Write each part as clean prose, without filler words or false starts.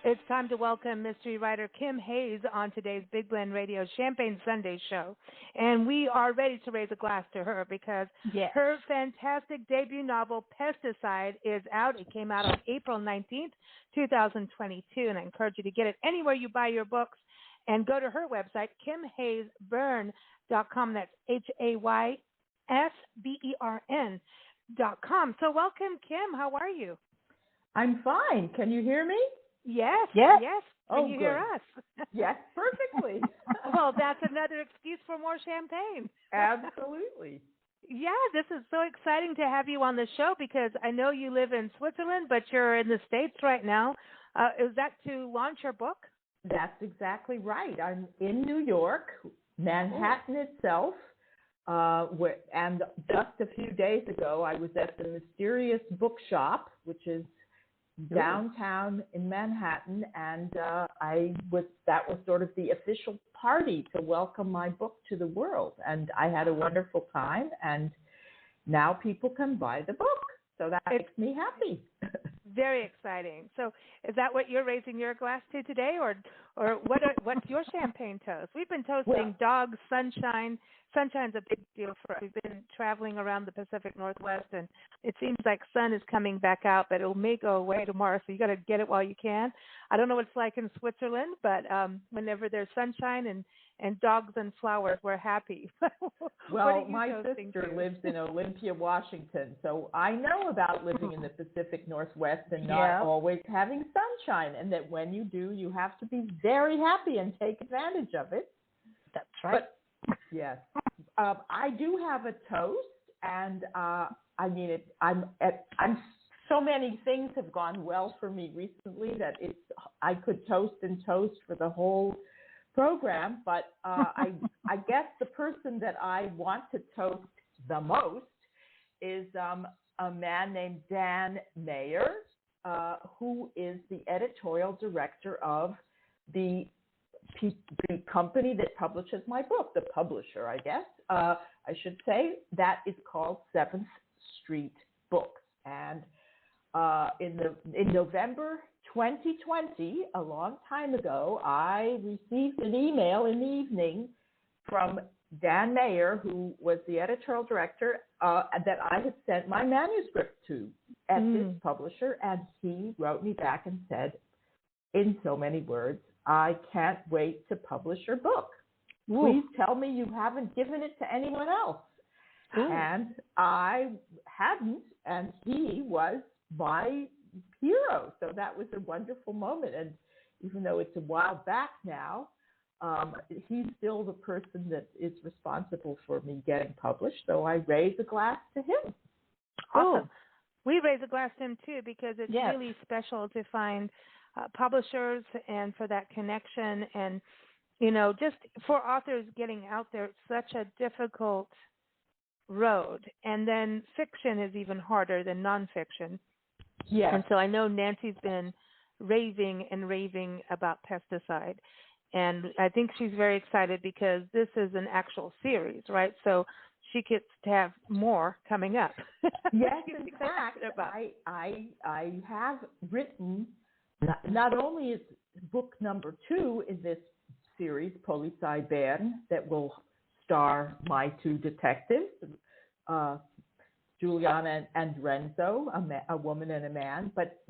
It's time to welcome mystery writer Kim Hayes on today's Big Blend Radio Champagne Sunday show. And we are ready to raise a glass to her because Yes. her fantastic debut novel, Pesticide, is out. It came out on April 19th, 2022. And I encourage you to get it anywhere you buy your books. And go to her website, kimhaysbern.com. That's HAYSBERN.com. So welcome, Kim. How are you? I'm fine. Can you hear me? Yes. Yes. Can you hear us? Yes, perfectly. Well, that's another excuse for more champagne. Absolutely. Yeah, this is so exciting to have you on the show because I know you live in Switzerland, but you're in the States right now. Is that to launch your book? That's exactly right. I'm in New York, Manhattan itself, and just a few days ago, I was at the Mysterious Bookshop, which is downtown in Manhattan, and that was sort of the official party to welcome my book to the world. And I had a wonderful time, and now people can buy the book. So that makes me happy. Very exciting. So is that what you're raising your glass to today, or what's your champagne toast? We've been toasting dogs, sunshine. Sunshine's a big deal for us. We've been traveling around the Pacific Northwest, and it seems like sun is coming back out, but it may go away tomorrow, so you got to get it while you can. I don't know what it's like in Switzerland, but whenever there's sunshine and dogs and flowers, we're happy. Well, my sister lives in Olympia, Washington, so I know about living in the Pacific Northwest and not always having sunshine, and that when you do, you have to be very happy and take advantage of it. That's right. But, yes. I do have a toast, and so many things have gone well for me recently that I could toast and toast for the whole program, but I guess the person that I want to toast the most is a man named Dan Mayer, who is the editorial director of the company that publishes my book, the publisher, I guess, I should say, that is called 7th Street Books. And in November 2020, a long time ago, I received an email in the evening from Dan Mayer, who was the editorial director, that I had sent my manuscript to at this publisher, and he wrote me back and said, in so many words, I can't wait to publish your book. Ooh. Please tell me you haven't given it to anyone else. Ooh. And I hadn't, and he was my hero. So that was a wonderful moment. And even though it's a while back now, he's still the person that is responsible for me getting published. So I raise a glass to him. Awesome. Oh. We raise a glass to him, too, because it's really special to find publishers and for that connection. And, just for authors getting out there, it's such a difficult road. And then fiction is even harder than nonfiction. Yeah. And so I know Nancy's been raving and raving about Pesticide. And I think she's very excited because this is an actual series, right? So she gets to have more coming up. Yes, in fact, I have written, not only is book number 2 in this series, Polizei-Bern, that will star my 2 detectives, Giuliana and Renzo, a woman and a man. But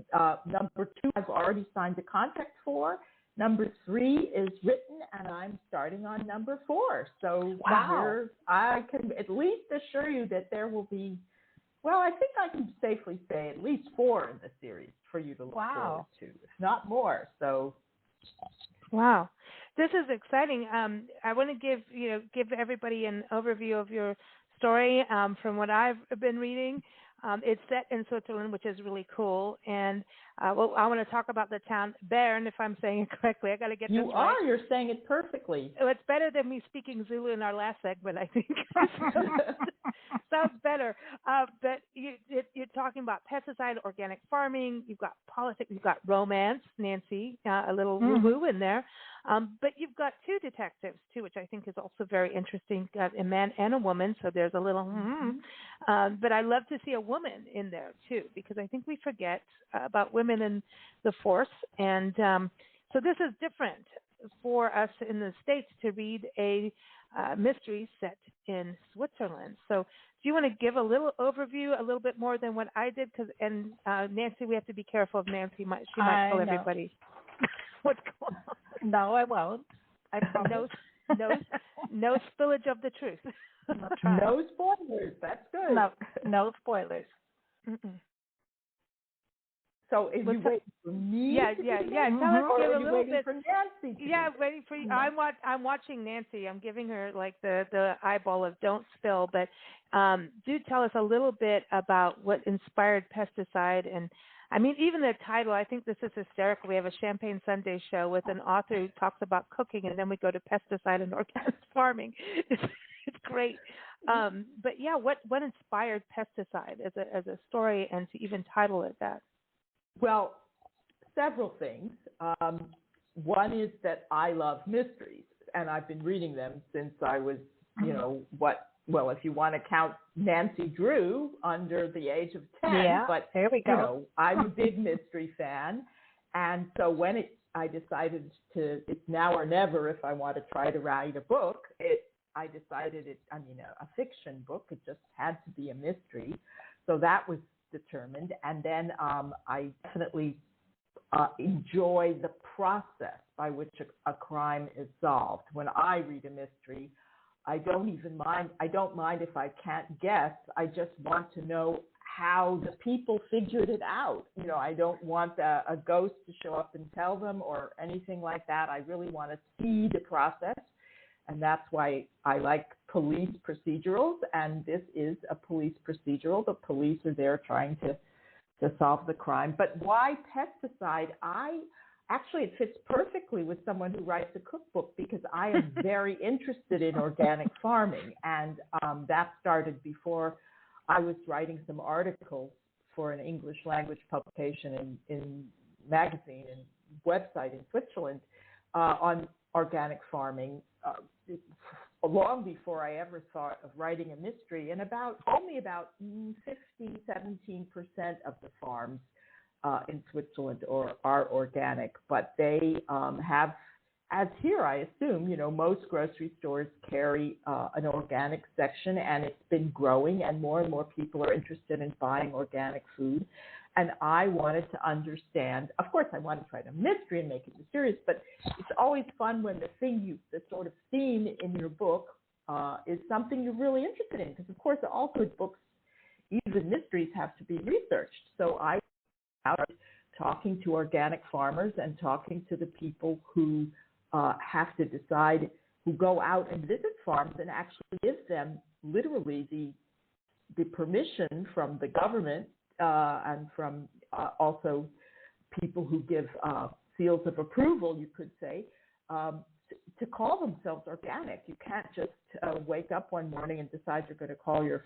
number 2, I've already signed a contract for. Number 3 is written, and I'm starting on number 4. So I can at least assure you that there will be, well, I think I can safely say at least 4 in the series for you to look forward to, if not more. So, wow, this is exciting. I want to give everybody an overview of your story from what I've been reading. It's set in Switzerland, which is really cool. And I want to talk about the town Bern, if I'm saying it correctly. I got to get this right. You're saying it perfectly. Oh, it's better than me speaking Zulu in our last segment, I think. Sounds better. But you're talking about pesticide, organic farming. You've got politics. You've got romance, Nancy, a little woo-woo in there. But you've got two detectives too, which I think is also very interesting. A man and a woman, so there's a little. But I love to see a woman in there too, because I think we forget about women in the force, and so this is different for us in the States to read a mystery set in Switzerland. So do you want to give a little overview, a little bit more than what I did? And Nancy, we have to be careful of Nancy. She might tell everybody what's going on. No, I won't. I promise. No spillage of the truth. No spoilers. That's good. No spoilers. Mm-mm. So, are you waiting for me? Yeah. Tell us, give a little bit. For Nancy? Waiting for you. I'm watching Nancy. I'm giving her like the eyeball of don't spill. But do tell us a little bit about what inspired Pesticide. And I mean, even the title. I think this is hysterical. We have a Champagne Sunday show with an author who talks about cooking, and then we go to pesticide and organic farming. It's great. But yeah, what inspired Pesticide as a story, and to even title it that? Well, several things. One is that I love mysteries, and I've been reading them since I was, if you want to count Nancy Drew under the age of 10. Yeah, but there we go. I'm a big mystery fan. And so when I decided it's now or never if I want to try to write a book, a fiction book, it just had to be a mystery. So that was determined. And then I definitely enjoy the process by which a crime is solved. When I read a mystery, I don't mind if I can't guess. I just want to know how the people figured it out. I don't want a ghost to show up and tell them or anything like that. I really want to see the process. And that's why I like police procedurals, and this is a police procedural. The police are there trying to solve the crime. But why Pesticide? It fits perfectly with someone who writes a cookbook, because I am very interested in organic farming, and that started before I was writing some articles for an English language publication in magazine and website in Switzerland on organic farming. Long before I ever thought of writing a mystery, and only about 17% of the farms in Switzerland are organic, but they have, as here I assume, most grocery stores carry an organic section, and it's been growing, and more people are interested in buying organic food. And I wanted to understand, of course, I wanted to write a mystery and make it mysterious, but it's always fun when the sort of theme in your book is something you're really interested in. Because, of course, all good books, even mysteries, have to be researched. So I started talking to organic farmers and talking to the people who have to decide, who go out and visit farms and actually give them literally the permission from the government and from also people who give seals of approval, you could say, to call themselves organic. You can't just wake up one morning and decide you're going to call your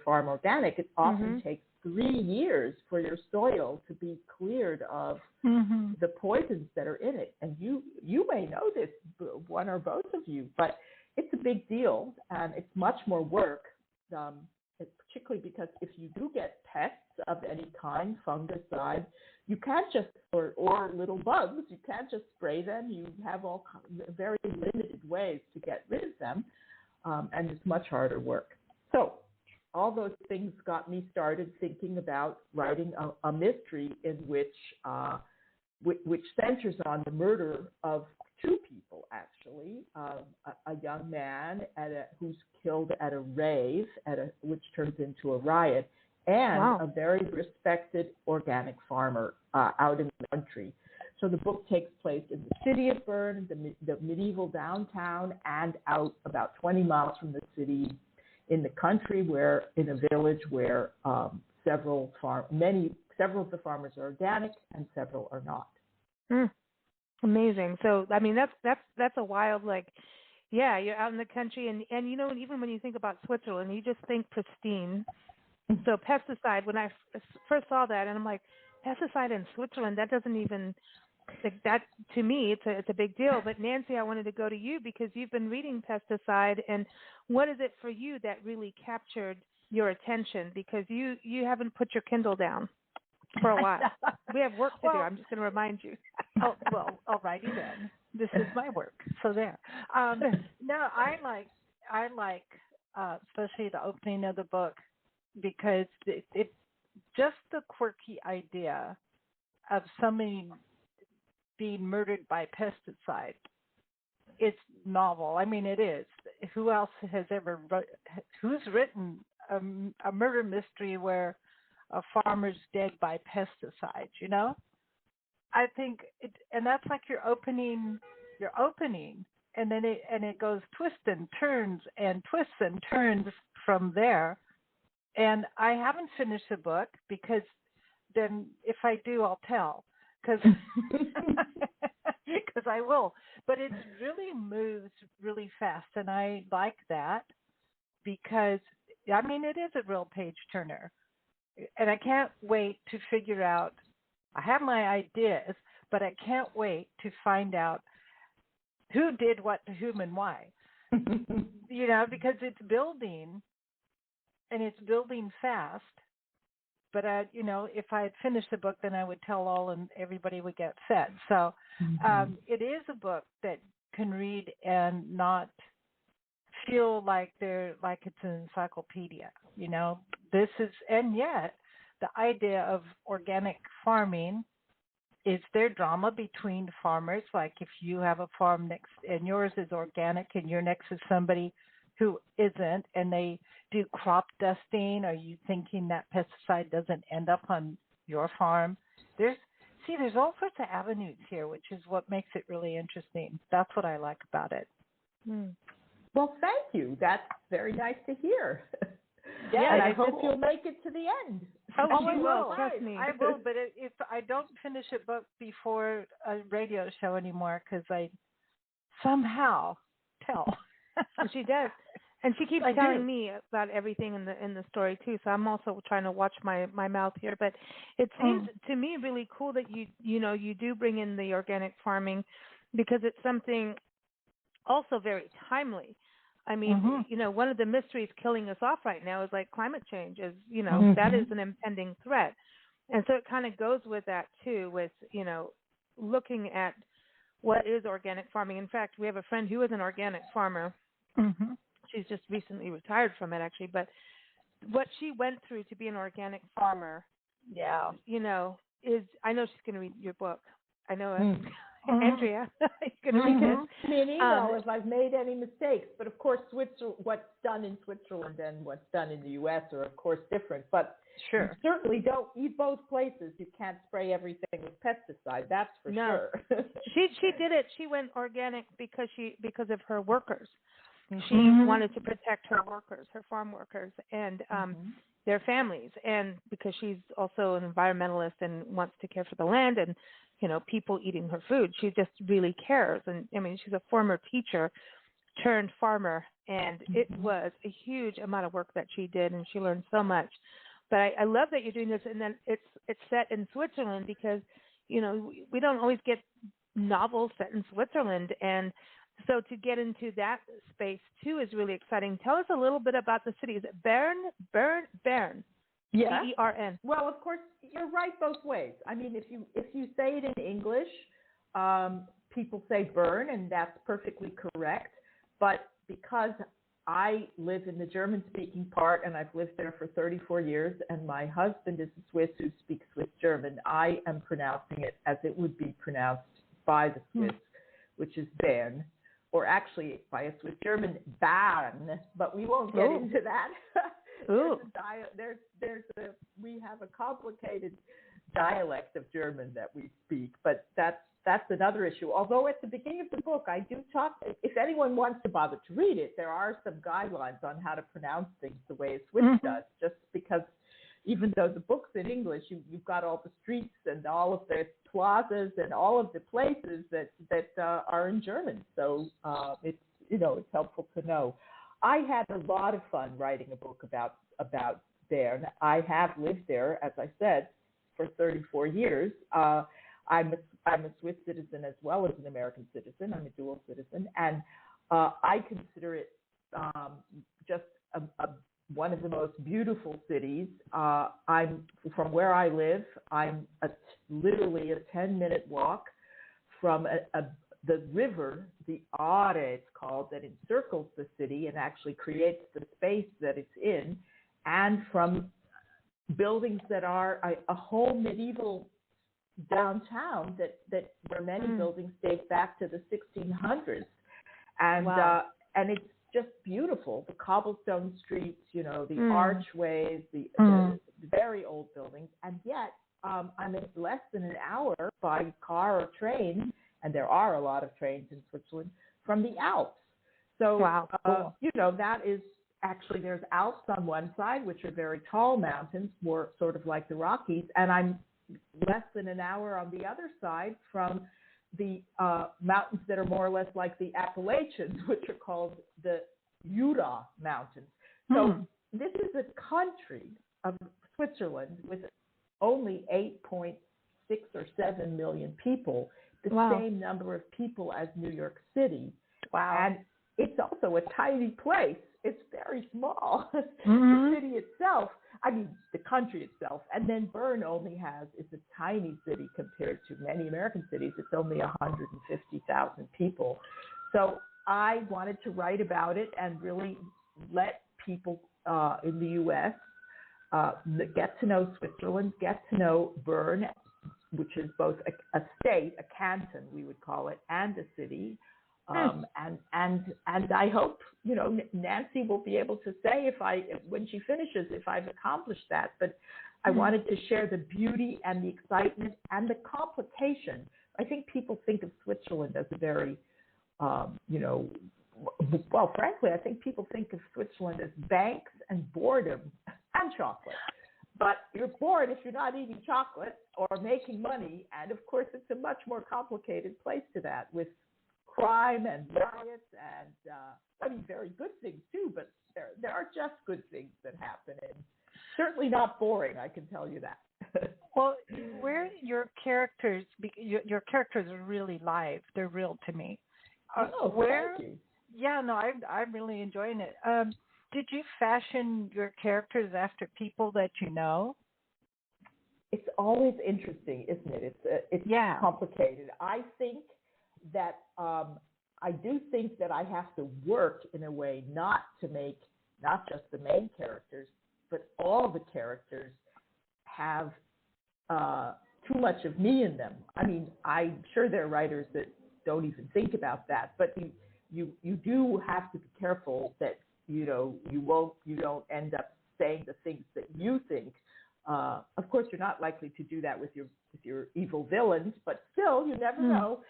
farm organic. It often takes 3 years for your soil to be cleared of the poisons that are in it. And you may know this, one or both of you, but it's a big deal, and it's much more work. Particularly because if you do get pests of any kind, fungicide, you can't just, or little bugs, you can't just spray them. You have all very limited ways to get rid of them, and it's much harder work. So all those things got me started thinking about writing a mystery in which centers on the murder of two people, actually, a young man who's killed at a rave, which turns into a riot, and a very respected organic farmer out in the country. So the book takes place in the city of Bern, the medieval downtown, and out about 20 miles from the city in the country, in a village where several of the farmers are organic and several are not. Amazing. So, I mean, that's a wild, you're out in the country, and even when you think about Switzerland, you just think pristine. So Pesticide, when I first saw that, and I'm like, Pesticide in Switzerland, that doesn't even like that to me, it's a big deal. But Nancy, I wanted to go to you because you've been reading Pesticide, and what is it for you that really captured your attention? Because you haven't put your Kindle down for a while. We have work to do. I'm just going to remind you. Oh, well, all righty then. This is my work. So there. No, I like especially the opening of the book because it just the quirky idea of somebody being murdered by pesticide. It's novel. I mean, it is. Who else has ever who's written a murder mystery where a farmer's dead by pesticides, you know? I think and that's like your opening, and then it goes twists and turns from there. And I haven't finished the book because then if I do, I'll tell because I will. But it really moves really fast, and I like that because I mean it is a real page turner, and I can't wait to figure out. I have my ideas, but I can't wait to find out who did what to whom and why. You know, because it's building, and it's building fast. But you know, if I had finished the book, then I would tell all, and everybody would get upset. So it is a book that can read and not feel like it's an encyclopedia. You know, this is, and yet the idea of organic farming is there drama between farmers. Like if you have a farm next and yours is organic and you're next to somebody who isn't and they do crop dusting, are you thinking that pesticide doesn't end up on your farm? There's all sorts of avenues here, which is what makes it really interesting. That's what I like about it. Well, thank you. That's very nice to hear. Yeah, and I hope you'll make it to the end. Oh, I will. Trust me. I will, but if I don't finish a book before a radio show anymore, because I somehow tell. She does, and she keeps telling me about everything in the story too. So I'm also trying to watch my mouth here. But it seems to me really cool that you do bring in the organic farming because it's something also very timely. I mean, you know, one of the mysteries killing us off right now is like climate change is, you know, that is an impending threat. And so it kind of goes with that too, with, you know, looking at what is organic farming. In fact, we have a friend who is an organic farmer. She's just recently retired from it actually, but what she went through to be an organic farmer, you know, is, I know she's going to read your book. I know it. Andrea, you're going to read it. Send me an email if I've made any mistakes. But of course, what's done in Switzerland and what's done in the U.S. are of course different. But you certainly don't eat both places. You can't spray everything with pesticide. That's for sure. She did it. She went organic because of her workers. She wanted to protect her workers, her farm workers, and their families, and because she's also an environmentalist and wants to care for the land and, you know, people eating her food. She just really cares. And I mean, she's a former teacher turned farmer, and it was a huge amount of work that she did, and she learned so much. But I love that you're doing this, and then it's set in Switzerland because, you know, we don't always get novels set in Switzerland, and so to get into that space too is really exciting. Tell us a little bit about the city. Is it Bern? Yeah. B-E-R-N. Well, of course, you're right both ways. I mean, if you say it in English, people say Bern, and that's perfectly correct. But because I live in the German-speaking part, and I've lived there for 34 years, and my husband is a Swiss who speaks Swiss German, I am pronouncing it as it would be pronounced by the Swiss, which is Bern, or actually by a Swiss German, Bern. But we won't get into that. We have a complicated dialect of German that we speak, but that's another issue. Although at the beginning of the book, I do talk, if anyone wants to bother to read it, there are some guidelines on how to pronounce things the way a Swiss does, just because even though the book's in English, you've got all the streets and all of the plazas and all of the places that are in German. So it's helpful to know. I had a lot of fun writing a book about Bern. I have lived there, as I said, for 34 years. I'm a Swiss citizen as well as an American citizen. I'm a dual citizen, and I consider it just one of the most beautiful cities. I'm from where I live. I'm literally a 10-minute walk from the river, the Aare it's called, that encircles the city and actually creates the space that it's in, and from buildings that are a whole medieval downtown that where many buildings date back to the 1600s, and and it's just beautiful. The cobblestone streets, the archways, the very old buildings, and yet I'm in less than an hour by car or train, and there are a lot of trains in Switzerland, from the Alps. So that is actually, there's Alps on one side, which are very tall mountains, more sort of like the Rockies, and I'm less than an hour on the other side from the mountains that are more or less like the Appalachians, which are called the Jura Mountains. So this is a country of Switzerland with only 8.6 or 7 million people, the same number of people as New York City. Wow. And it's also a tiny place. It's very small. The city itself, the country itself, and then Bern only it's a tiny city compared to many American cities. It's only 150,000 people. So I wanted to write about it and really let people in the U.S. Get to know Switzerland, get to know Bern, which is both a state, a canton, we would call it, and a city. And I hope, Nancy will be able to say when she finishes, if I've accomplished that. But I wanted to share the beauty and the excitement and the complication. I think people think of Switzerland as a very, frankly, I think people think of Switzerland as banks and boredom and chocolate. But you're bored if you're not eating chocolate or making money. And of course, it's a much more complicated place to that, with crime and riots and very good things too, but there are just good things that happen, and certainly not boring, I can tell you that. Well, where your characters are really live. They're real to me. Thank you. Yeah, no, I'm really enjoying it. Did you fashion your characters after people that you know? It's always interesting, isn't it? It's complicated. I think that I do think that I have to work in a way not to make not just the main characters, but all the characters have too much of me in them. I mean, I'm sure there are writers that don't even think about that, but you do have to be careful that you don't end up saying the things that you think. Of course, you're not likely to do that with your evil villains, but still, you never know.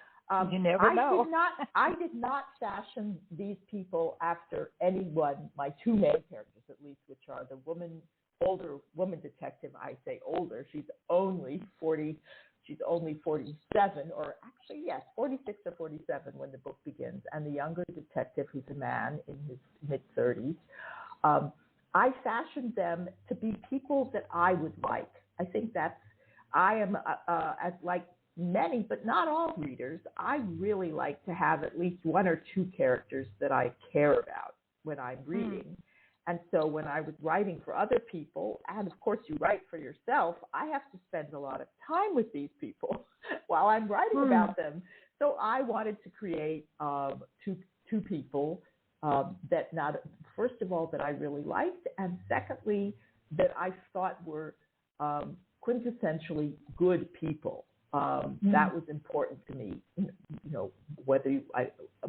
You never know. I did not fashion these people after anyone, my two main characters at least, which are the older woman detective. I say older. She's only 40. She's only 47, or actually, yes, 46 or 47 when the book begins. And the younger detective, who's a man in his mid-30s. I fashioned them to be people that I would like. I think I am, as like many, but not all readers, I really like to have at least one or two characters that I care about when I'm reading. And so when I was writing for other people, and of course you write for yourself, I have to spend a lot of time with these people while I'm writing about them. So I wanted to create two people that first of all, that I really liked, and secondly, that I thought were quintessentially good people. That was important to me. Whether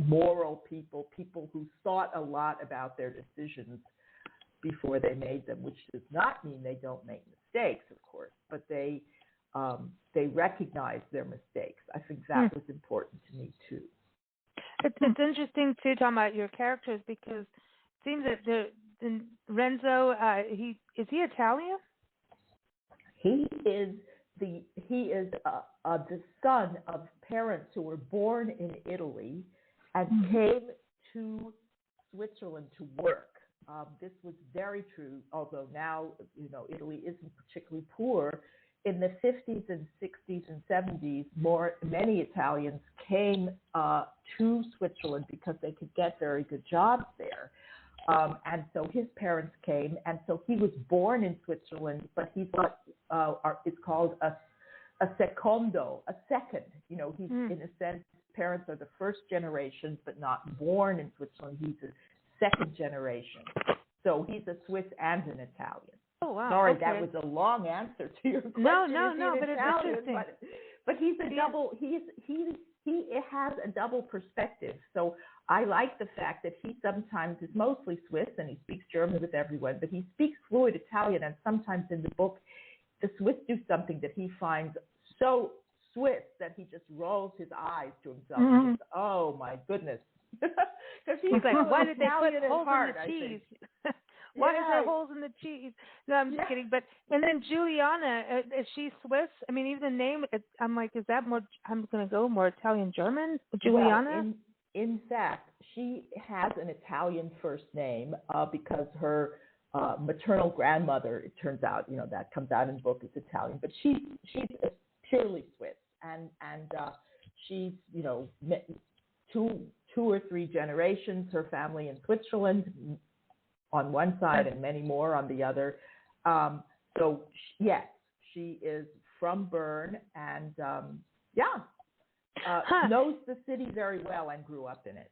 moral people who thought a lot about their decisions before they made them, which does not mean they don't make mistakes, of course, but they recognize their mistakes. I think that was important to me too. It's interesting too, talking about your characters, because it seems that Renzo, is he Italian? He is the son of parents who were born in Italy and came to Switzerland to work. This was very true, although now Italy isn't particularly poor. in the 50s and 60s and 70s, many Italians came to Switzerland because they could get very good jobs there. And so his parents came, and so he was born in Switzerland, but he's what is called a secondo, a second. You know, he's in a sense, his parents are the first generation, but not born in Switzerland. He's a second generation. So he's a Swiss and an Italian. Oh, wow. Sorry, okay. that was a long answer to your question. No, but it's interesting. But he's a double. He has a double perspective. So I like the fact that he sometimes is mostly Swiss and he speaks German with everyone, but he speaks fluent Italian. And sometimes in the book, the Swiss do something that he finds so Swiss that he just rolls his eyes to himself. Mm-hmm. Just, oh my goodness! Because he's like, why did they Italian put holes heart, in the cheese? Yeah. Why is there holes in the cheese? No, I'm just kidding. But and then Giuliana, is she Swiss? I mean, even the name, I'm like, is that more? I'm going to go more Italian German. Giuliana. Well, in fact, she has an Italian first name because her maternal grandmother, it turns out, you know, that comes out in the book, is Italian, but she's purely Swiss, and she's, you know, two or three generations, her family in Switzerland on one side and many more on the other. So yes, she is from Bern and knows the city very well and grew up in it.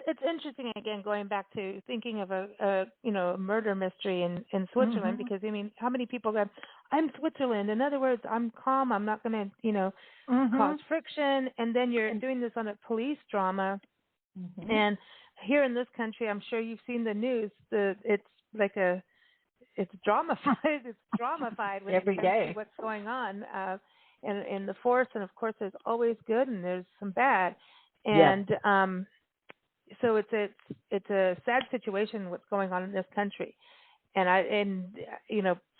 It's interesting, again, going back to thinking of a murder mystery in Switzerland, because, I mean, how many people go, I'm Switzerland. In other words, I'm calm. I'm not going to, cause friction. And then you're doing this on a police drama. Mm-hmm. And here in this country, I'm sure you've seen the news. It's dramatified. It's dramatified with every day what's going on in the force. And, of course, there's always good and there's some bad. And so it's a sad situation what's going on in this country, and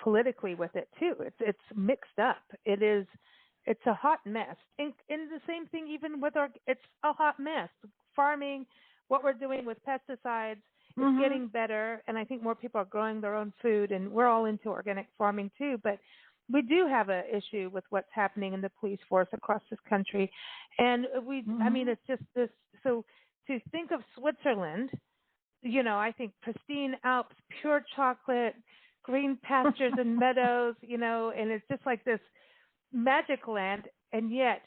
politically with it too. It's mixed up. It's a hot mess. And the same thing even with it's a hot mess. Farming, what we're doing with pesticides, it's getting better, and I think more people are growing their own food, and we're all into organic farming too. But we do have an issue with what's happening in the police force across this country, and I mean, it's just this. So to think of Switzerland, I think pristine Alps, pure chocolate, green pastures and meadows, and it's just like this magic land. And yet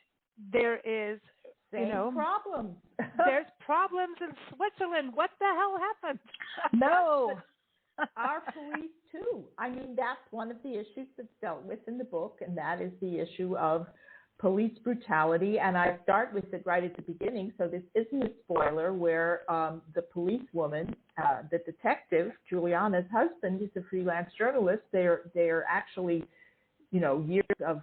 there is, problems. There's problems in Switzerland. What the hell happened? No. Our police too. I mean, that's one of the issues that's dealt with in the book, and that is the issue of police brutality. And I start with it right at the beginning, so this isn't a spoiler, where the policewoman, the detective, Giuliana's husband, is a freelance journalist. They're actually, years of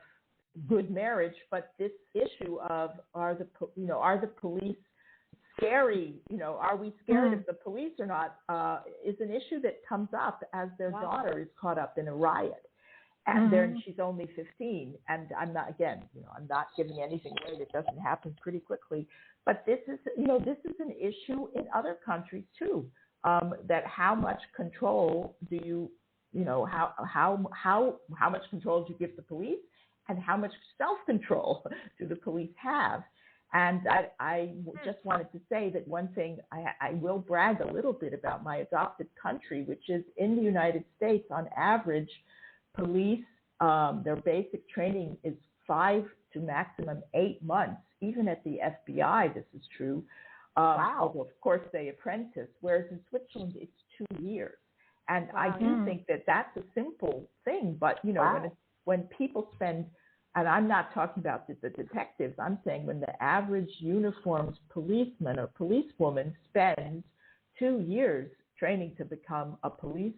good marriage, but this issue of are the police scary? Are we scared of the police or not? Is an issue that comes up as their daughter is caught up in a riot. And then she's only 15, and I'm not giving anything away that doesn't happen pretty quickly. But this is an issue in other countries too. That how much control do you, how much control do you give the police, and how much self-control do the police have? And I just wanted to say that one thing, I will brag a little bit about my adopted country, which is in the United States, on average, police, their basic training is 5 to maximum 8 months. Even at the FBI, this is true. Although, of course, they apprentice, whereas in Switzerland, it's 2 years. And I do think that that's a simple thing. But, when people spend, and I'm not talking about the detectives, I'm saying when the average uniformed policeman or policewoman spends 2 years training to become a police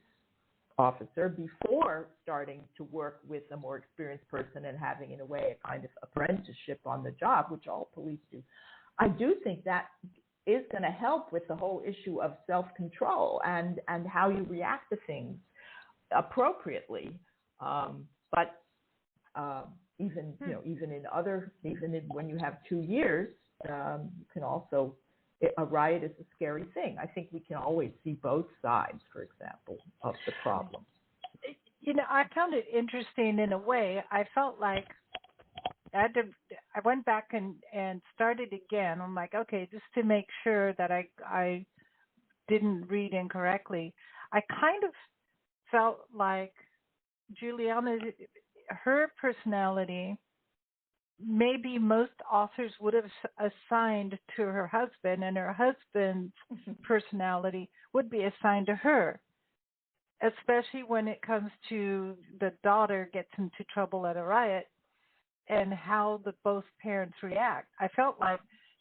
officer before starting to work with a more experienced person and having, in a way, a kind of apprenticeship on the job, which all police do. I do think that is going to help with the whole issue of self-control and how you react to things appropriately. But even when you have 2 years, you can also, a riot is a scary thing. I think we can always see both sides, for example, of the problem. I found it interesting in a way. I felt like I went back and started again. I'm like, okay, just to make sure that I didn't read incorrectly. I kind of felt like Giuliana, her personality, maybe most authors would have assigned to her husband, and her husband's personality would be assigned to her, especially when it comes to the daughter gets into trouble at a riot and how both parents react. I felt like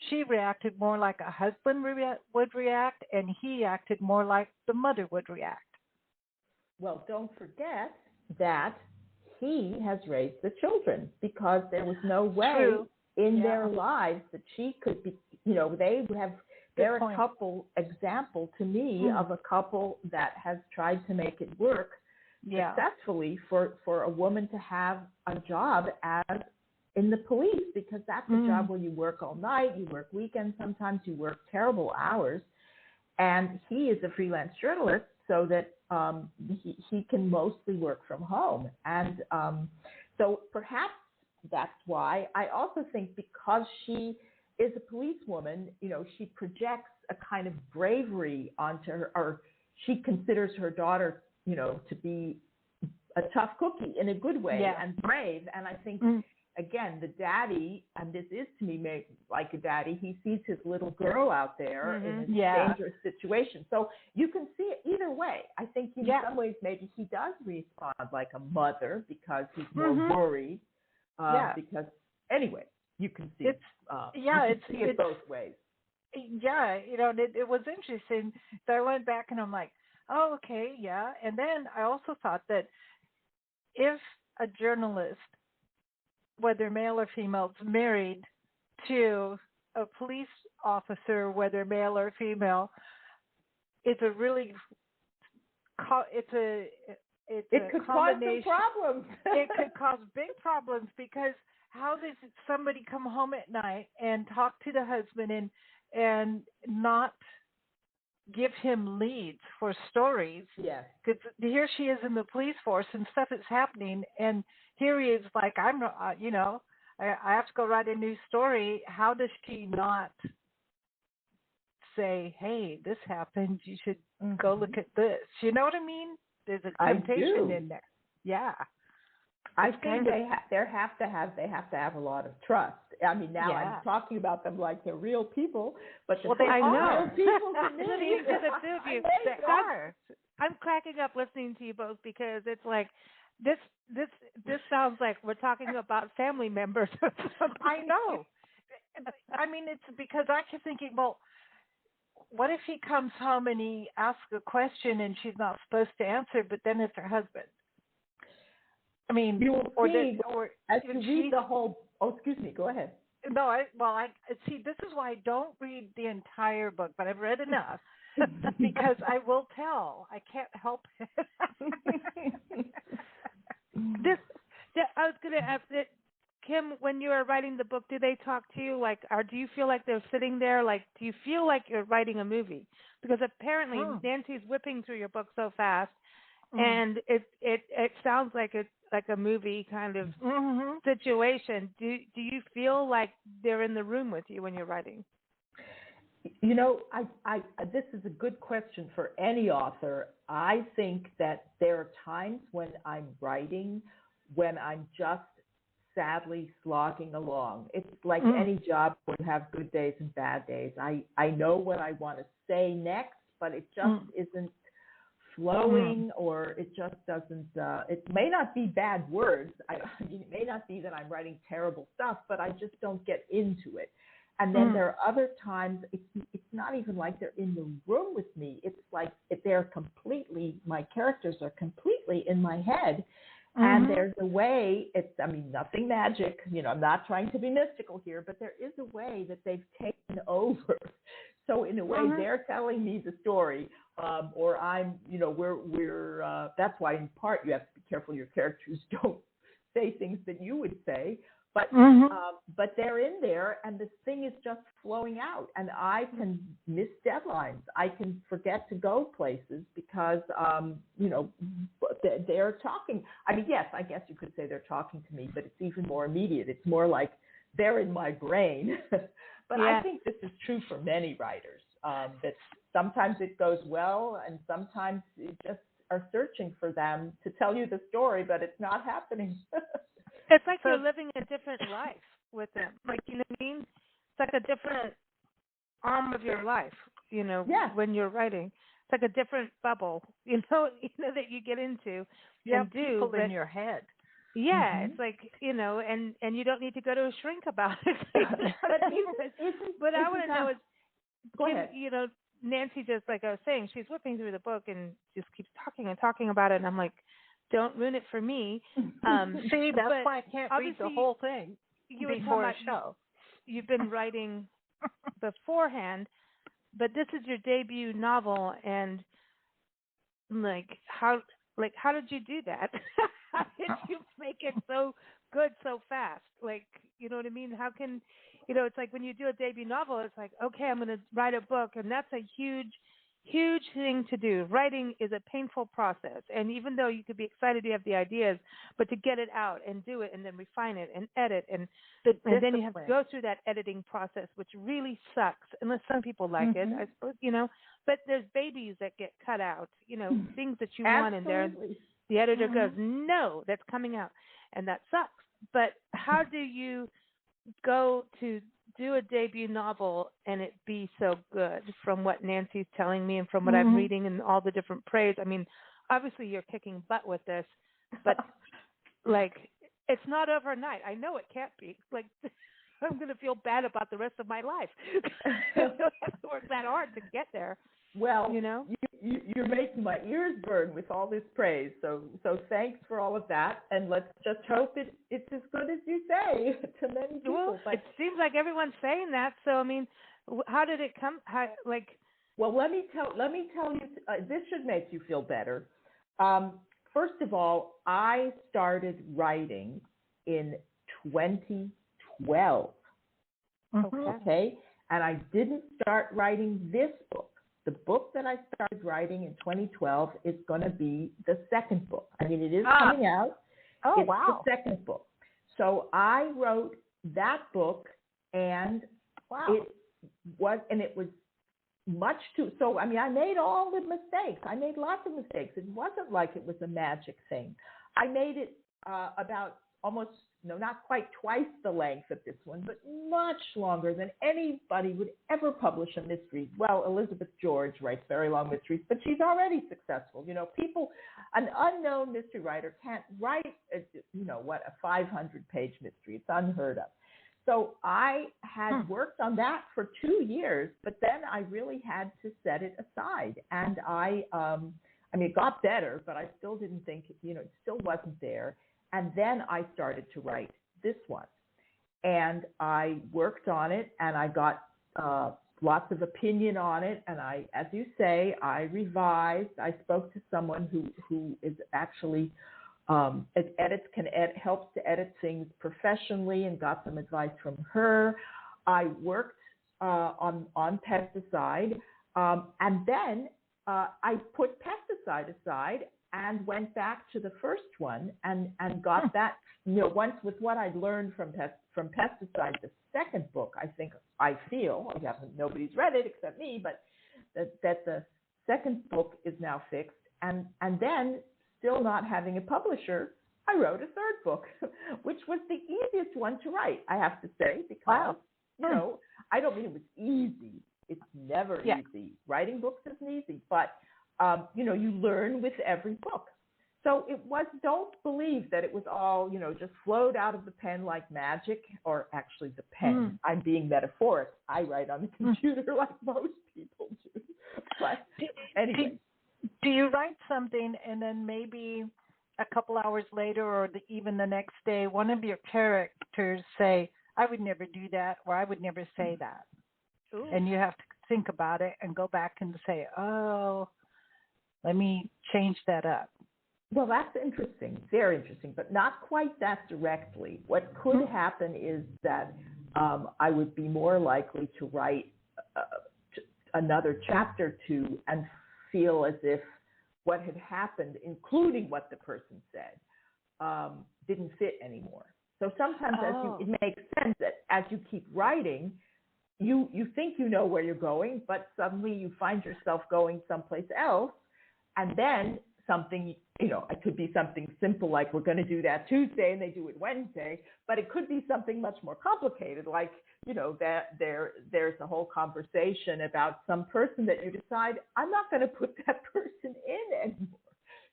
she reacted more like a husband would react, and he acted more like the mother would react. Well, don't forget that he has raised the children, because there was no way in their lives that she could be, they're a couple example to me of a couple that has tried to make it work successfully for a woman to have a job as in the police, because that's a job where you work all night, you work weekends, sometimes you work terrible hours. And he is a freelance journalist, so that he can mostly work from home. And so perhaps that's why. I also think because she is a policewoman, she projects a kind of bravery onto her, or she considers her daughter, to be a tough cookie in a good way and brave. And I think, again, the daddy, and this is to me like a daddy, he sees his little girl out there in a dangerous situation. So you can see it either way. I think in some ways maybe he does respond like a mother because he's more worried. Because anyway, you can see it both ways. Yeah, it was interesting. So I went back and I'm like, oh, okay, yeah. And then I also thought that if a journalist, whether male or female, is married to a police officer, whether male or female, it could cause some problems. It could cause big problems, because how does somebody come home at night and talk to the husband and not give him leads for stories? Yes. Because here she is in the police force and stuff is happening, and here he is like, I have to go write a new story. How does she not say, hey, this happened, you should go look at this? You know what I mean? There's a temptation in there. Yeah. I think they have to have a lot of trust. I mean, now I'm talking about them like they're real people, but they are real people to me. They are. I'm cracking up listening to you both, because it's like this sounds like we're talking about family members. I know. I mean, it's because I keep thinking, well, what if he comes home and he asks a question and she's not supposed to answer, but then it's her husband? I mean, as you read the whole. Oh, excuse me. Go ahead. No, I see. This is why I don't read the entire book, but I've read enough because I will tell. I can't help it. I was going to ask that, Kim, when you are writing the book, do they talk to you or do you feel like they're sitting there? Do you feel like you're writing a movie? Because apparently Nancy's whipping through your book so fast, and it sounds like it's like a movie kind of situation. Do you feel like they're in the room with you when you're writing? I this is a good question for any author. I think that there are times when I'm writing when I'm just sadly slogging along. It's like any job where you have good days and bad days. I know what I want to say next, but it just isn't flowing, or it just doesn't, it may not be bad words. It may not be that I'm writing terrible stuff, but I just don't get into it. And then there are other times, it's not even like they're in the room with me. It's like my characters are completely in my head. And there's a way, nothing magic, I'm not trying to be mystical here, but there is a way that they've taken over. So in a way, they're telling me the story, or I'm, that's why in part you have to be careful your characters don't say things that you would say. But but they're in there, and this thing is just flowing out, and I can miss deadlines. I can forget to go places because, they're talking. I mean, yes, I guess you could say they're talking to me, but it's even more immediate. It's more like they're in my brain. But I think this is true for many writers, that sometimes it goes well, and sometimes you just are searching for them to tell you the story, but it's not happening. It's like you're living a different life with them. Like, you know what I mean? It's like a different arm of your life, when you're writing. It's like a different bubble, that you get into. You have people in your head. Yeah, It's like, and you don't need to go to a shrink about it. But I want to know is, go ahead. Nancy, just like I was saying, she's whipping through the book and just keeps talking and talking about it, and I'm like, don't ruin it for me. See, that's why I can't read the whole thing before a show. You've been writing beforehand, but this is your debut novel, and how did you do that? How did you make it so good so fast? Like, you know what I mean? How can, it's like when you do a debut novel, it's like, okay, I'm going to write a book, and that's a huge thing to do. Writing is a painful process, and even though you could be excited you have the ideas, but to get it out and do it and then refine it and edit and then you have to go through that editing process, which really sucks, unless some people like it, I suppose, but there's babies that get cut out, things that you want in there. The editor goes, no, that's coming out, and that sucks. But how do you go to do a debut novel and it be so good, from what Nancy's telling me and from what I'm reading and all the different praise? I mean, obviously you're kicking butt with this, but it's not overnight. I know it can't be. I'm going to feel bad about the rest of my life. I don't have to work that hard to get there. Well, you're making my ears burn with all this praise. So thanks for all of that, and let's just hope it's as good as you say to many people. Well, it seems like everyone's saying that. So I mean, how did it come? Well, let me tell you. This should make you feel better. First of all, I started writing in 2012. Okay, and I didn't start writing this book. The book that I started writing in 2012 is going to be the second book. I mean, it is coming out. Oh, it's wow. The second book. So I wrote that book, and it was much too. So, I mean, I made all the mistakes. I made lots of mistakes. It wasn't like it was a magic thing. I made it about not quite twice the length of this one, but much longer than anybody would ever publish a mystery. Well, Elizabeth George writes very long mysteries, but she's already successful. An unknown mystery writer can't write, a 500-page mystery. It's unheard of. So I had worked on that for 2 years, but then I really had to set it aside. And it got better, but I still didn't think, it still wasn't there. And then I started to write this one. And I worked on it, and I got lots of opinion on it. And I, as you say, I revised. I spoke to someone who is actually helps to edit things professionally, and got some advice from her. I worked on Pesticide, and then I put Pesticide aside and went back to the first one and got that, once with what I'd learned from Pesticide, the second book, nobody's read it except me, but that the second book is now fixed. And then, still not having a publisher, I wrote a third book, which was the easiest one to write, I have to say, because, I don't mean it was easy. It's never easy. Writing books isn't easy, but you learn with every book. So don't believe that it was all, just flowed out of the pen like magic, or actually the pen. I'm being metaphoric. I write on the computer like most people do. But anyway. Do you write something and then maybe a couple hours later or even the next day, one of your characters say, I would never do that, or I would never say that? Ooh. And you have to think about it and go back and say, oh, let me change that up. Well, that's interesting, very interesting, but not quite that directly. What could happen is that I would be more likely to write another chapter or two and feel as if what had happened, including what the person said, didn't fit anymore. So sometimes it makes sense that as you keep writing, you think you know where you're going, but suddenly you find yourself going someplace else, and then something, it could be something simple like we're going to do that Tuesday and they do it Wednesday, but it could be something much more complicated like, that there's a whole conversation about some person that you decide, I'm not going to put that person in anymore.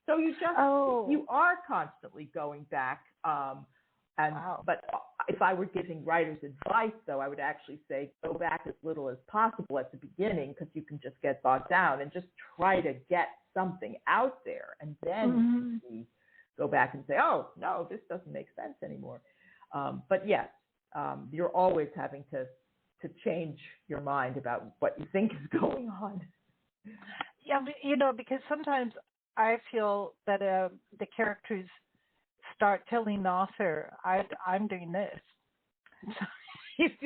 So you just, you are constantly going back. But if I were giving writers advice, though, I would actually say go back as little as possible at the beginning because you can just get bogged down and just try to get something out there. And then you go back and say, oh, no, this doesn't make sense anymore. But yes, you're always having to change your mind about what you think is going on. Yeah, because sometimes I feel that the characters start telling the author, I'm doing this.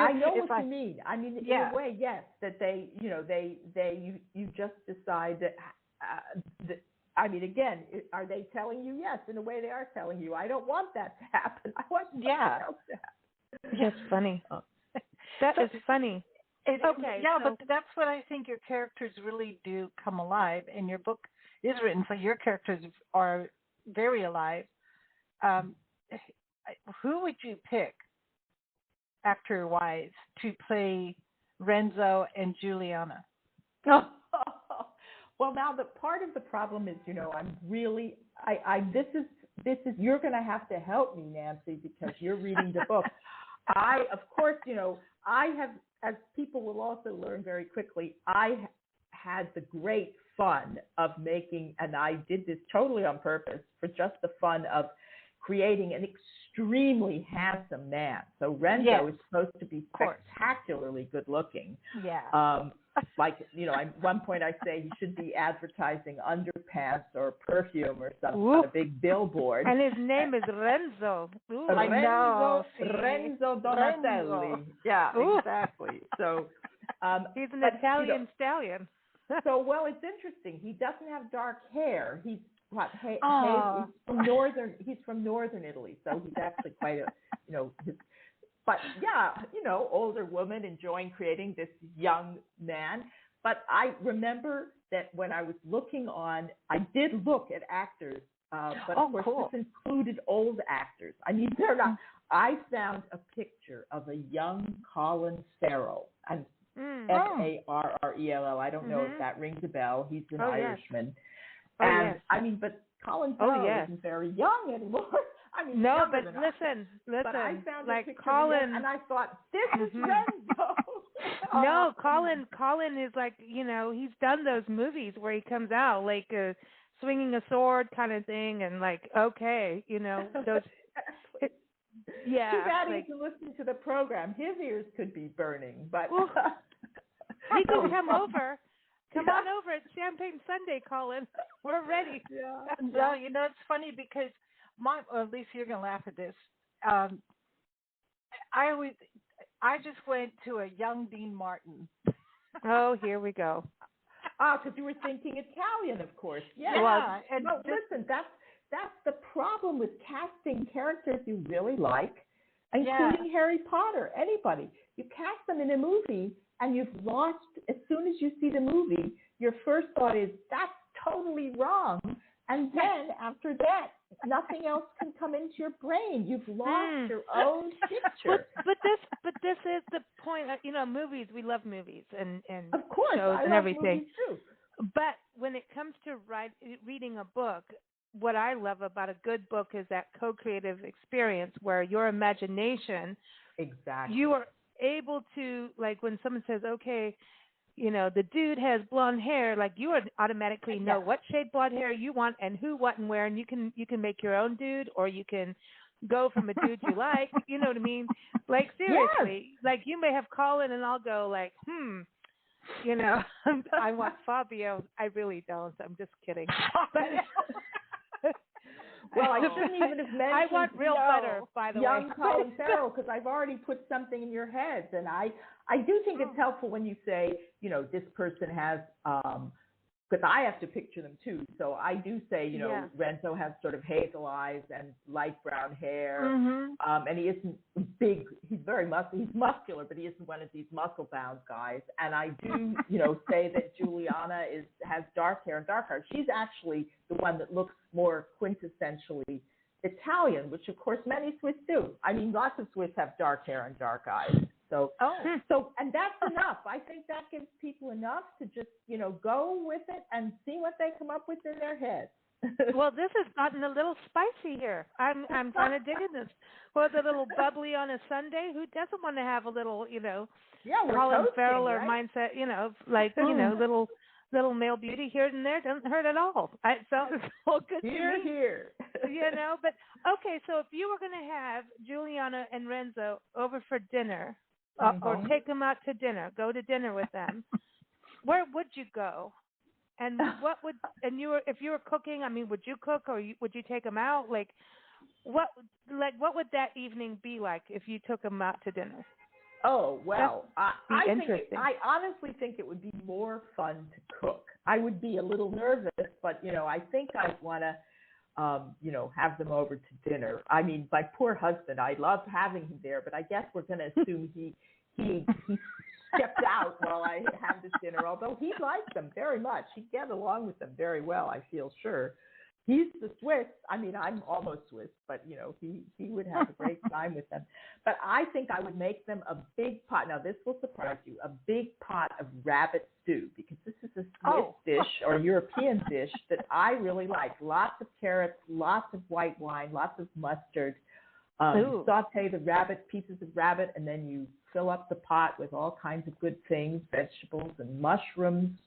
I know what you mean. I mean, in a way, yes, that they, you just decide that, again, are they telling you? Yes, in a way they are telling you. I don't want that to happen. I want something else to happen. That's funny. That is funny. Okay. Yeah, but that's what I think your characters really do come alive, and your book is written so your characters are very alive. Who would you pick, actor-wise, to play Renzo and Giuliana? Well, now the part of the problem is, I'm really, this is, you're going to have to help me, Nancy, because you're reading the book. Of course, I have, as people will also learn very quickly, I had the great fun of making, and I did this totally on purpose for just the fun of creating an extremely handsome man. So Renzo is supposed to be spectacularly good looking. Yeah. At one point I say he should be advertising underpants or perfume or something on a big billboard. And his name is Renzo. Ooh, Renzo Donatelli. Yeah, exactly. So he's an Italian stallion. So, well, it's interesting. He doesn't have dark hair. He's he's from northern Italy, so he's actually quite a, but yeah, older woman enjoying creating this young man. But I remember that when I was looking I did look at actors, but of course this included old actors. I mean, they're not. I found a picture of a young Colin Farrell, and Farrell. I don't know if that rings a bell. He's an Irishman. Yes. And I mean, but Colin Farrell isn't very young anymore. I mean, no, but listen. But I found like a picture Colin, and I thought, this is Renzo. No, Colin is like, he's done those movies where he comes out like swinging a sword kind of thing, and like, okay, those. Yeah. Too bad he can listen to the program. His ears could be burning, but he can come over. Come on over. It's Champagne Sunday, Colin. We're ready. Yeah. Well, it's funny because at least you're going to laugh at this. I just went to a young Dean Martin. Oh, here we go. Because you were thinking Italian, of course. Yeah. Well, and listen, that's the problem with casting characters you really like, including Harry Potter, anybody. You cast them in a movie, and you've lost, as soon as you see the movie, your first thought is, that's totally wrong. And then after that, nothing else can come into your brain. You've lost your own picture. But this is the point. Movies. We love movies and of course, shows I and love everything. Movies too. But when it comes to reading a book, what I love about a good book is that co-creative experience where your imagination, you are able to, like when someone says, okay, the dude has blonde hair, like you would automatically know what shade blonde hair you want and who, what, and where, and you can make your own dude, or you can go from a dude you like, you know what I mean? Like seriously, like you may have Colin and I'll go like, I want Fabio. I really don't. I'm just kidding. Well, I shouldn't even have mentioned. I want real butter, by the young way. Colin Farrell, because I've already put something in your heads, and I do think it's helpful when you say, this person has, because I have to picture them too. So I do say, Renzo has sort of hazel eyes and light brown hair, and he isn't big. He's he's muscular, but he isn't one of these muscle-bound guys. And I do, say that Giuliana has dark hair and dark eyes. She's actually the one that looks more quintessentially Italian, which of course many Swiss do. I mean, lots of Swiss have dark hair and dark eyes. So, and that's enough. I think that gives people enough to just, go with it and see what they come up with in their heads. Well, this has gotten a little spicy here. I'm kind of digging this. Well, the little bubbly on a Sunday. Who doesn't want to have a little, Colin Farrell or right? mindset, little male beauty here and there doesn't hurt at all. It sounds all good to me. Here. But okay. So if you were going to have Giuliana and Renzo over for dinner, or take them out to dinner, go to dinner with them, where would you go? And if you were cooking, I mean, would you cook or would you take them out? What would that evening be like if you took them out to dinner? Oh, well, I honestly think it would be more fun to cook. I would be a little nervous, but, I think I'd want to, have them over to dinner. I mean, my poor husband, I love having him there, but I guess we're going to assume he stepped out while I have this dinner, although he likes them very much. He'd get along with them very well, I feel sure. He's the Swiss. I mean, I'm almost Swiss, but, he would have a great time with them. But I think I would make them a big pot. Now, this will surprise you, a big pot of rabbit stew, because this is a Swiss dish or European dish that I really like. Lots of carrots, lots of white wine, lots of mustard. You saute the pieces of rabbit, and then you fill up the pot with all kinds of good things, vegetables and mushrooms.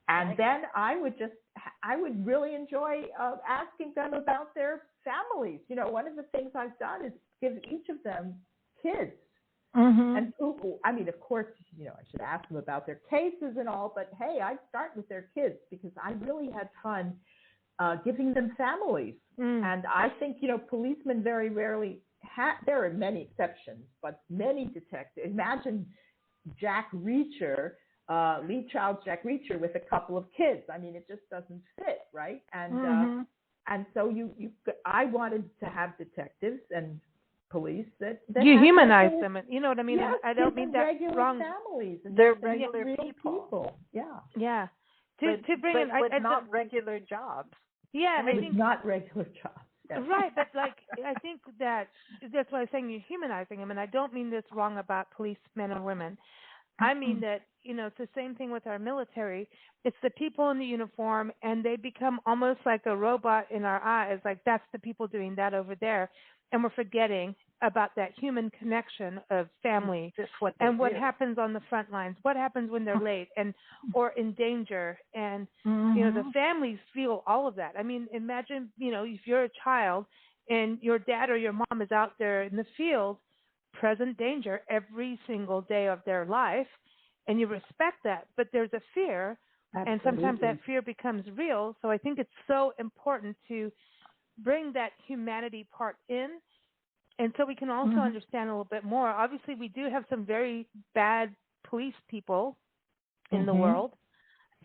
And then I would really enjoy asking them about their families. One of the things I've done is give each of them kids. And I mean, of course, I should ask them about their cases and all, but hey, I'd start with their kids because I really had fun giving them families. And I think, policemen very rarely there are many exceptions, but many detectives. Imagine Jack Reacher, lead child Jack Reacher with a couple of kids. I mean, it just doesn't fit, right? And and so I wanted to have detectives and police that you humanize them. You know what I mean? Yes, I don't mean that wrong. Families. And they're regular people. Yeah. But not regular jobs. Yeah, I think not regular jobs. Right, but I think that's why I'm saying you're humanizing them, and I don't mean this wrong about policemen or women. I mean that, it's the same thing with our military. It's the people in the uniform, and they become almost like a robot in our eyes, like that's the people doing that over there, and we're forgetting about that human connection of family and what happens on the front lines, what happens when they're late or in danger. And, the families feel all of that. I mean, imagine, if you're a child and your dad or your mom is out there in the field, present danger every single day of their life, and you respect that, but there's a fear. Absolutely. And sometimes that fear becomes real. So I think it's so important to bring that humanity part in. And so we can also understand a little bit more. Obviously, we do have some very bad police people in the world,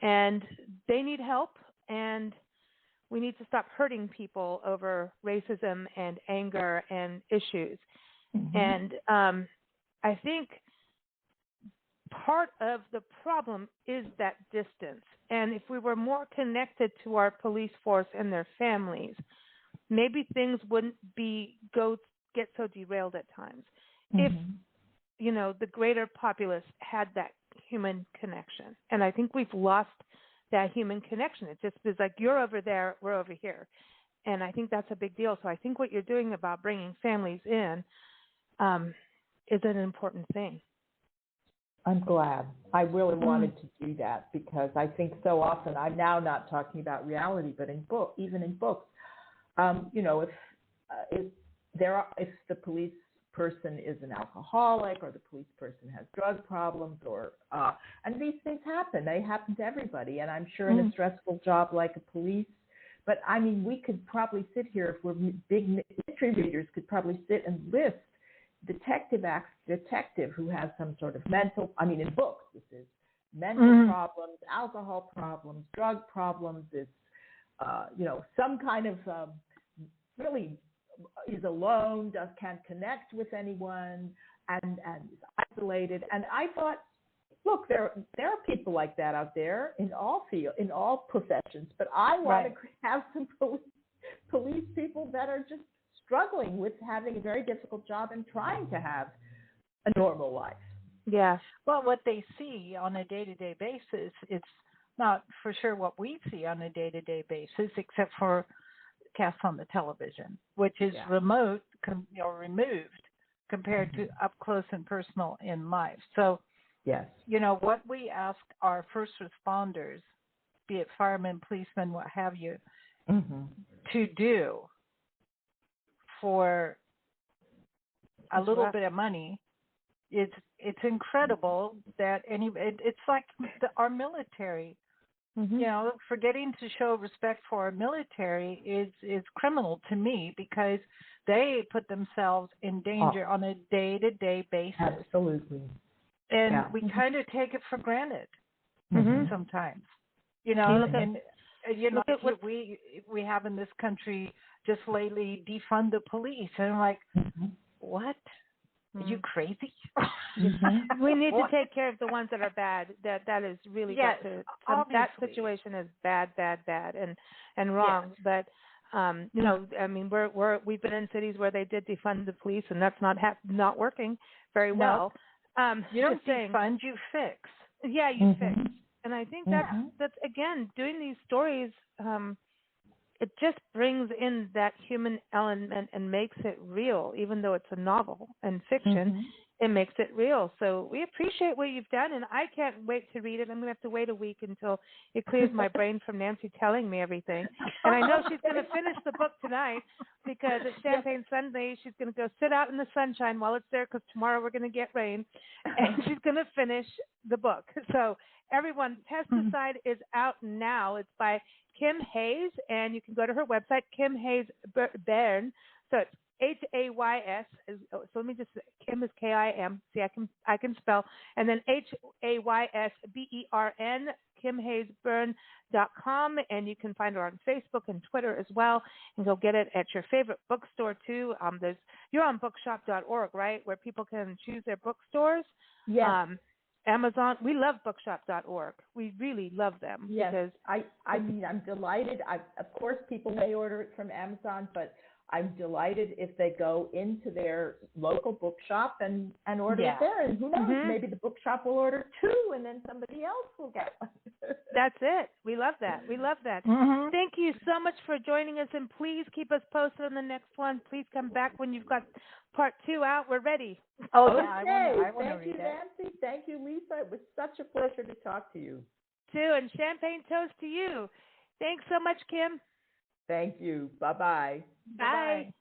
and they need help, and we need to stop hurting people over racism and anger and issues. And I think part of the problem is that distance. And if we were more connected to our police force and their families, maybe things wouldn't get so derailed at times. If, the greater populace had that human connection. And I think we've lost that human connection. It just is like, you're over there, we're over here. And I think that's a big deal. So I think what you're doing about bringing families in is an important thing. I'm glad. I really wanted to do that because I think so often, I'm now not talking about reality, but even in books, if the police person is an alcoholic or the police person has drug problems and these things happen. They happen to everybody. And I'm sure in a stressful job like a police But I mean, we could probably sit here, if we're big mystery readers, could probably sit and list detective who has some sort of mental, I mean, in books, this is mental problems, alcohol problems, drug problems. It's, some kind of really is alone, can't connect with anyone, and is isolated. And I thought, look, there are people like that out there in all fields, in all professions. But I want to have some police people that are just struggling with having a very difficult job and trying to have a normal life. Yeah. Well, what they see on a day-to-day basis, it's not for sure what we see on a day-to-day basis, except for cast on the television, which is removed compared to up close and personal in life. So, what we ask our first responders, be it firemen, policemen, what have you, to do for a little bit of money, it's incredible that it's like our military. Forgetting to show respect for our military is criminal to me, because they put themselves in danger on a day-to-day basis. Absolutely. And we kind of take it for granted sometimes. We have in this country just lately defund the police, and I'm like, what? Are you crazy? We need to take care of the ones that are bad. That is really that situation is bad, and wrong. But I mean, we've been in cities where they did defund the police, and that's not working very well. You don't defund, you fix. Yeah, you fix. And I think that's again, doing these stories. It just brings in that human element and makes it real, even though it's a novel and fiction. It makes it real. So we appreciate what you've done, and I can't wait to read it. I'm going to have to wait a week until it clears my brain from Nancy telling me everything. And I know she's going to finish the book tonight, because it's Champagne Sunday. She's going to go sit out in the sunshine while it's there, because tomorrow we're going to get rain, and she's going to finish the book. So everyone, Pesticide is out now. It's by Kim Hayes, and you can go to her website, Kim Hayes Bern. So it's Hays. So let me just, Kim is Kim. See, I can spell, and then HaysBern, KimHayesBern.com, and you can find her on Facebook and Twitter as well, and go get it at your favorite bookstore too. You're on bookshop.org, right, where people can choose their bookstores. Yes. Amazon. We love bookshop.org. We really love them. Yes. Because I mean, I'm delighted. Of course, people may order it from Amazon, but I'm delighted if they go into their local bookshop and order it there. And who knows, maybe the bookshop will order two, and then somebody else will get one. That's it. We love that. Thank you so much for joining us, and please keep us posted on the next one. Please come back when you've got part 2 out. We're ready. Oh, okay. I want to read it. Thank you, Nancy. Thank you, Lisa. It was such a pleasure to talk to you. Too, and champagne toast to you. Thanks so much, Kim. Thank you. Bye-bye. Bye.